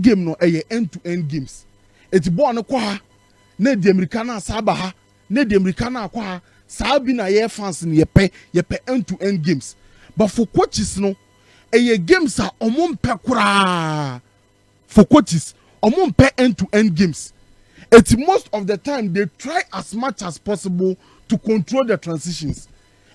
game no end-to-end games. It's born no kwa ne di Americana sabaha ne di Americana kwa sabi na ye fans ni yepe end-to-end games. But for coaches no games are omumpe kura. For coaches omumpe end-to-end games. It's most of the time they try as much as possible to control the transitions.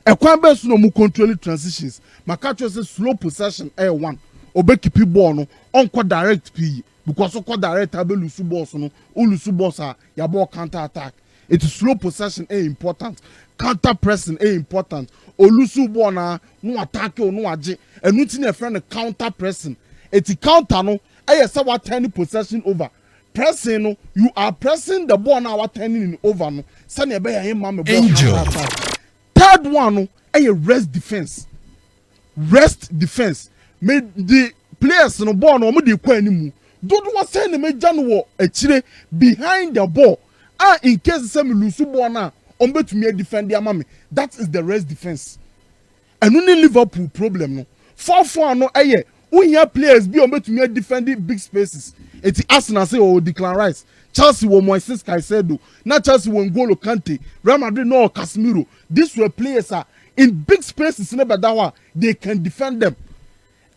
Ekwan no mu control the transitions. Makacho say slow possession one. Obe keep ball no onko direct p because onko direct abe lusu balls no ulusu balls are your ball counter attack. It is slow possession important. Counter pressing important. Olusu ball na no attack o no age. Enu ti na friend counter pressing. It counter no say what turning possession over. Pressing no you are pressing the ball now turning over no. Sani ebe ya mama ball. Third one no rest defense. Rest defense. Made the players no ball no mo dey kwa animu. Don't want say na meja no wo achire behind the ball. In case say me lose ball na on betumi defend their mama. That is the rest defense. And only Liverpool problem no. 4-4 no we hear players be on betumi defend big spaces. It's Arsenal say Declan Rice. Chelsea were Moises Caicedo. Not Chelsea were N'Golo Kante. Real Madrid no Casemiro. These were players in big spaces they can defend them.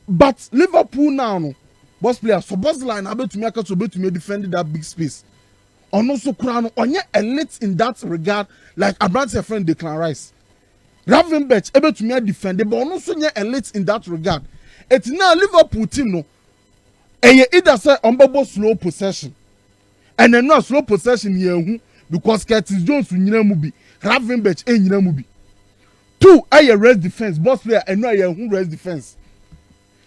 But Liverpool now no boss players so boss line able to make defend that big space. On also crown on elite in that regard like Abraham's friend Declan Rice. Ravenberch able to make defend but also elite in that regard. It's now Liverpool team no. Either say on slow possession. And then no slow possession here because Curtis Jones nyina mu bi Ravenberch nyina mu bi. 2 rest defense boss player and no rest defense.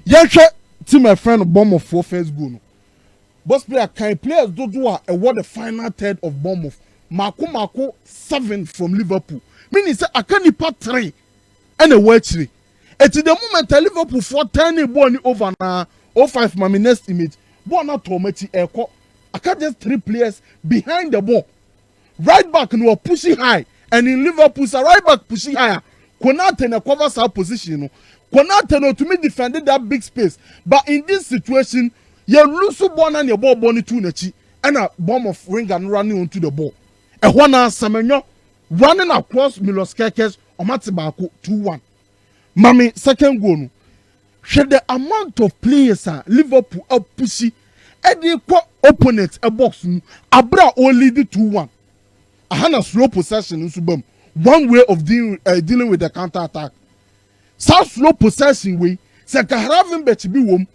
Yehwe team my friend Bournemouth for first goal no. Boss player can players do award the final third of Bournemouth. Mako 7 from Liverpool. Meaning say akanipa 3 and a watchery. At the moment Liverpool for 10 ball over na 05 mami next image. Ball na tomati eko. I can't just 3 players behind the ball. Right back no pushing high. And in Liverpool, right back pushing higher. Konate na covers our position. Konate no to me defended that big space. But in this situation, you lose ball and your ball bonny to nechi. And a bomb of ring and running onto the ball. And one Semenyo running across Milos Kerkez or Matibako 2-1. Mami, second goal. Should the amount of players Liverpool up pushy. And the opponent a box abra only the 2-1. I had a slow possession in Subam. One way of dealing with the counter attack. So slow possession way. Say Ravenberch be wom.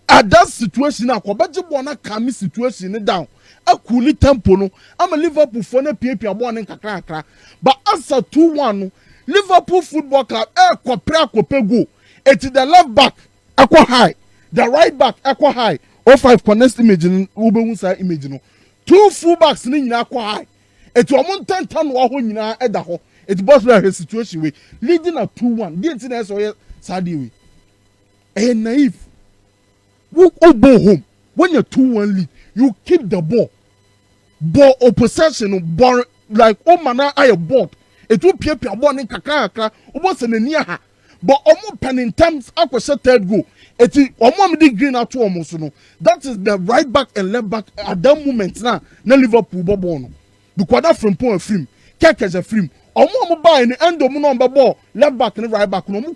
At that situation now, Kobaji Bona kami situation down. A coolly tempo no. I'm a Liverpool for ne PPA born in kakra. But answer 2-1 Liverpool Football Club kopre go. It's the left back aqua high. The right back aqua high. 05 connect image in Ubunsa image no. 2 fullbacks ni nyina aqua high. It's a mountain town wa ho nyina eda ho. It boss like situation way leading at 2-1. The internet so sadi way. Naive. We go home. When you're 2-1 lead, you keep the ball. Ball or possession ball like mana I board. It will pia ball in kakra almost in the near her. But almost pen in terms of third goal. It is almost green out to almost no. That is the right back and left back at that moment now. Na Liverpool bono. Because that from point film. Keke a film. Almost buy in the end of number ball left back and right back. No more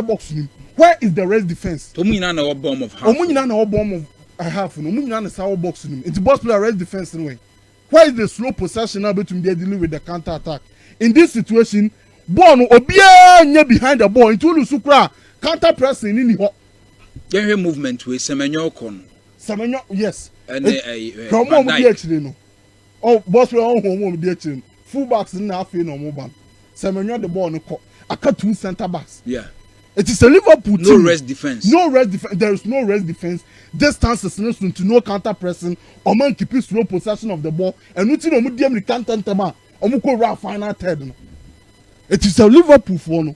box. Where is the rest defense? Omuna na bomb of half. Omuna na bomb of half. Omuna na sour box. It's boss player rest defense anyway. Where is the slow possession now between they dealing with the counter attack? In this situation, ball no obia behind the ball into Lusukra counter pressing in the yeah, movement with Semenyo Kon. Semenyo, yes. And from one be actually no. Oh, boss player on home be actually. Fullbacks in half in or mobile. Semenyo the ball no call. I cut 2 center backs. Yeah. It is a Liverpool team. No rest defense. No rest defense. There is no rest defense. Distances to no counter pressing. Or man keep slow possession of the ball. And we see no medium counter tema. Or we go final third. No. It is a Liverpool for no.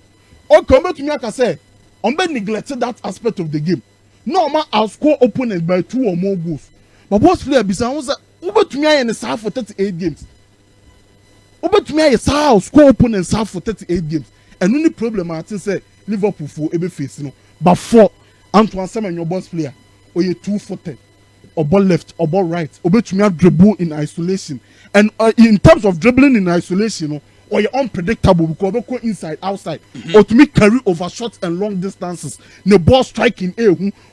Or come to me like I say. Ombe neglected that aspect of the game. No man outscore opponents by 2 or more goals. But boss player beside was over to me in the south for 38 games. Over to me outscore opponents south for 38 games. And only problem I think say Liverpool for ebe face no. But for Antoine Semenyo boss player. or you 2-footed, or ball left, or ball right, or bet me dribble in isolation. And in terms of dribbling in isolation, or you're unpredictable because you go inside, outside, or to make carry over short and long distances. The ball striking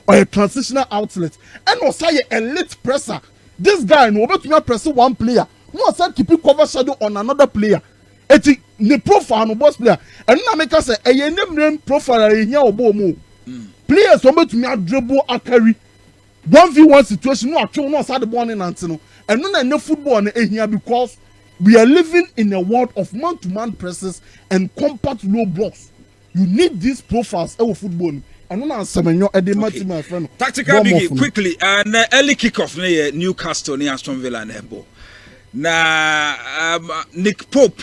or a transitional outlet, and also an elite presser. This guy, no, bet me press one player, no, say keep cover shadow on another player. It's the profile no boss player, and now make us say a name profile here or bomo. Players who bet me dribble a carry 1v1 situation. No, actually, no, start the ball in Antino, and no football in here because we are living in a world of man-to-man presses and compact low blocks. You need these profiles of football. And no Semenyo Edema, my friend. Tactical big quickly and early kickoff near Newcastle near Aston Villa and Hebo. Na Nick Pope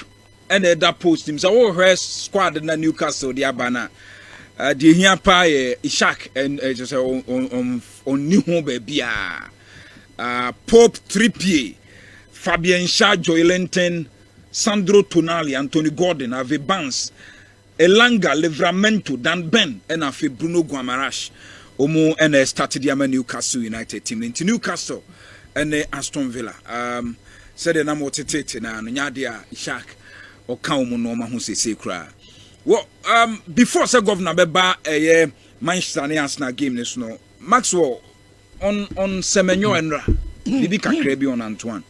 and that post him. So our squad in Newcastle the Abana. The here pa Ishak and just on new home baby. Pope Trippier, Fabian Shah, Joelinton, Sandro Tonali, Anthony Gordon, Ave Barnes, Elanga, Livramento, Dan Ben, and Afi Bruno Guamarash. Omo and started the Newcastle United team into Newcastle and Aston Villa. Said the name Tete na Nyadia Ishak or Kaumo no Mahuse Sekra. Well, before say Governor Beba Manchester Arsenal game this no Maxwell on Semenyo and Bibi Kakrebi on Antoine.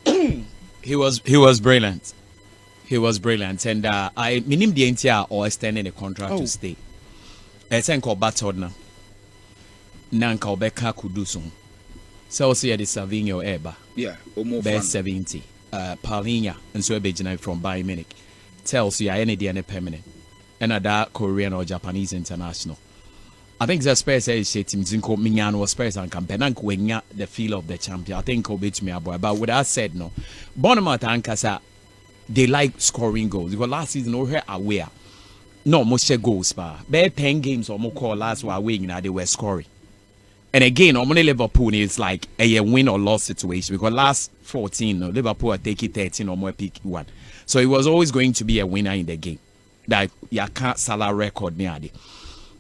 He was brilliant. He was brilliant, and I minim the entire or extending a contract to stay. I think called Batodna. Nanka Obeka could do so. So see the Savigno Eba. Yeah, almost best 70. Paulinha and so Bejana from Bayern Munich tells you any day permanent. And that Korean or Japanese international. I think the Spurs says team Zinko Minyan was Spurs and Campenan Kwenya the feel of the champion. I think Kobe to me about. But with that said, no, Bournemouth and Kasa, they like scoring goals. Because last season we were aware. No, most goals, but 10 games or more call last were away, they were scoring. And again, only Liverpool is like a win or loss situation because last 14, Liverpool are taking 13 or more pick one. So it was always going to be a winner in the game. That you can't Salah record near.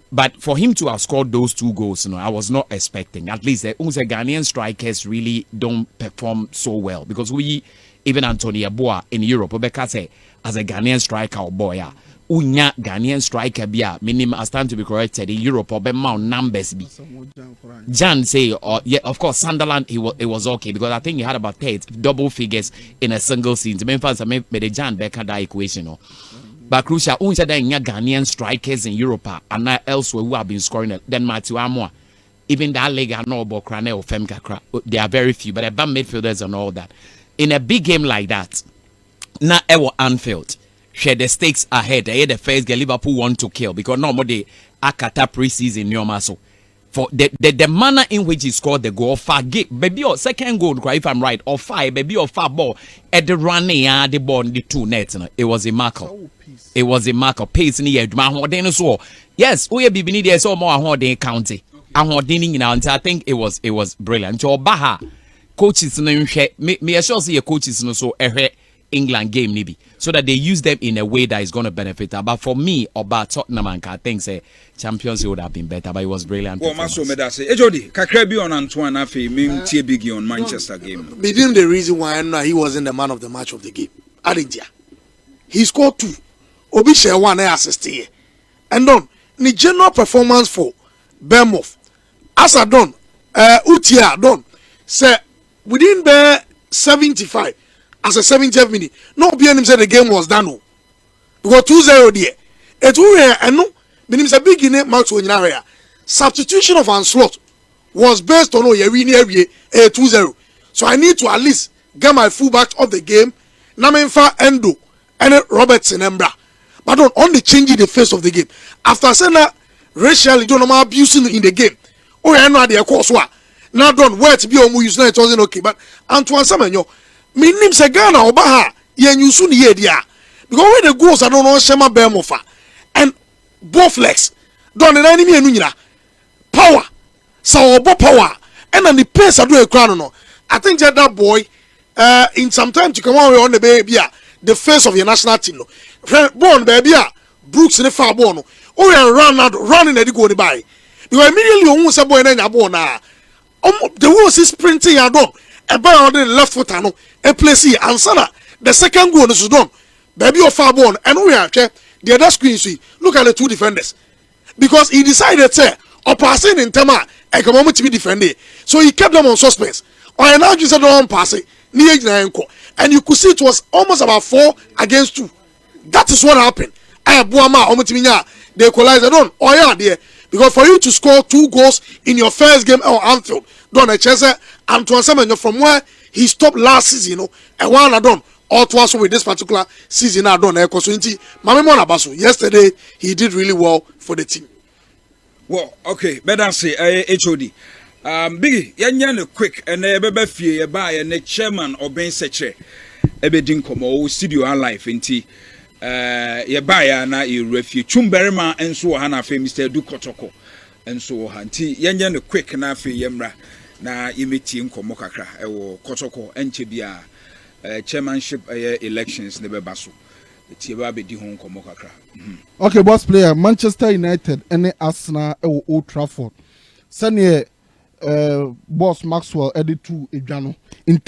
But for him to have scored those 2 goals, I was not expecting. At least the Ghanaian strikers really don't perform so well because we, even Anthony Yeboah in Europe, Rebecca say as a Ghanaian striker or boy, unya Ghanaian striker bia minimum I stand to be corrected in Europe or mount numbers be. Jan say yeah, of course Sunderland it was okay because I think he had about 10 double figures in a single season. Memphis made the Jan Becker that equation. But crucial, only that Ghanaian strikers in Europe and not elsewhere who have been scoring. Then Matthew Amoa, even that leg are no Bokrane or Femka. There are very few, but a bad midfielders and all that. In a big game like that, not ever Anfield. Share the stakes ahead. They the first game Liverpool want to kill because normally Akata pre-season Nyomaso. For the manner in which he scored the goal, far game, baby or second goal, if I'm right, or 5, baby or far ball at the running, the ball in the 2 nets. It was a marker. It was a marker. Pace in the edge. Yes, we have been there so more Hording County. And Hording I think it was brilliant. So Baha coaches me assure see a coaches no so England game maybe so that they use them in a way that is going to benefit her. But for me, about Tottenham and I think say champions would have been better, but it was brilliant. Well, Maso Medase, Ejodi, Kakrebi on Antoine Afi, Mim Biggie on Manchester game. Within the reason why he wasn't the man of the match of the game. Arindia. He scored 2. Obi share 1 assist here. And then the general performance for Bournemouth. As I done, Utia done. Say within the 75. As a 70th minute, no BNM said the game was done. Because 2-0 there. It will and no, meaning a big in it, Max Wanyara. Substitution of Onslaught was based on 2-0. So I need to at least get my fullback of the game, Namenfa Endo and Robertson Embra. But on the changing the face of the game. After saying that, racially don't know abusing in the game. Oh, I know the course. Now done where to be on use it wasn't okay. But Antoine Semenyo. Minim se Ghana obaha ye nyusu ni ye dia because when the goals I don't know Shema Bemofa and Boflex don the enemy enu nyina power so obo power and then the pace I do a crown no I think that boy in some time to come on the baby the face of your national team no born baby Brooks in the far born no oh run out running the go the by because immediately on say boy na nya born na the ones is sprinting ya done. A boy on the left foot ano. A place here. Ansana. The second goal is done. Baby of far born. And we are the other screen see. Look at the two defenders. Because he decided to passing in Tema. I come on to be defended. So he kept them on suspense. Or now you said don't pass it. And you could see it was almost about 4 against 2. That is what happened. They equalized it on. Oh yeah, dear. Because for you to score 2 goals in your first game on Anfield, don't a chance Antoine Semenyo from where he stopped last season, you know, and one I done. Or twice with this particular season I done. Yesterday he did really well for the team. Well, okay, better say HOD. Biggie, yan quick and bebe fie buy and chairman or Ben Seche ebedin komo studio and life inti ye buy na e refuge Chumberima and so hana fe Mr. Du Kotoko and so hanti yan quick na fe yemra na imiti nkomo kakra ewo Kotoko enche bia chairmanship elections ne bebaso ti ba be di ho nkomo kakra. Okay, boss player Manchester United and Arsenal Old Trafford. Sanye boss Maxwell edit to Ejano in